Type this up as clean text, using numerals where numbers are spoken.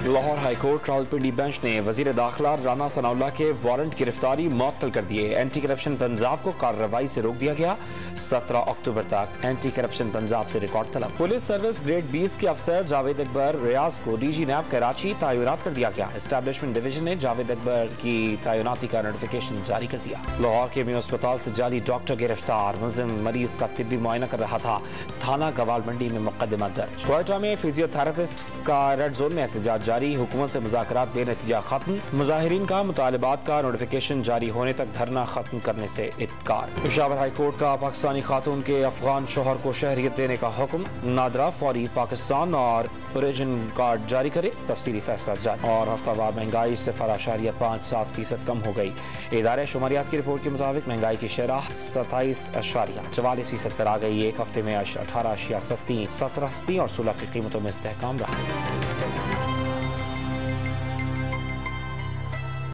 Lahore high court Rawalpindi bench ने वजीर दाखिला राना सनाउल्लाह के वारंट गिरफ्तारी मुअत्तल कर दिए। एंटी करप्शन पंजाब को कार्रवाई से रोक दिया गया। 17 अक्टूबर तक एंटी करप्शन पंजाब से रिकॉर्ड तलब। पुलिस सर्विस ग्रेड 20 के अफसर जावेद अकबर रियाज को डीजी नैब कराची तैनात कर दिया गया। एस्टैब्लिशमेंट डिवीजन ने जावेद अकबर की तैनाती का नोटिफिकेशन जारी कर दिया। लाहौर के मियो अस्पताल से जाली डॉक्टर गिरफ्तार। मुस्लिम मरीज का तिब्बी मुआयना कर रहा था। थाना गवाल मंडी में मुकदमा दर्ज। क्वेटा में फिजियोथेरेपिस्ट का रेड जोन में एहतजाज जारी। हुकूमत से मुज़ाकरात बेनतीजा खत्म। मुजाहिरीन का मुतालबात का नोटिफिकेशन जारी होने तक धरना खत्म करने से इत्कार। पेशावर हाई कोर्ट का पाकिस्तानी खातून के अफगान शोहर को शहरियत देने का हुक्म। नादरा फौरी पाकिस्तान और ओरिजिन कार्ड जारी करे। तफसीली फैसला जारी। और हफ्तावार महंगाई 0.57% कम हो गई। इदारे शुमारियात की रिपोर्ट के मुताबिक महंगाई की शरह 27.44% पर आ गई। एक हफ्ते में 18 अशिया सस्ती, 17 सस्ती और 16 की कीमतों में इस्तेहकाम रहा।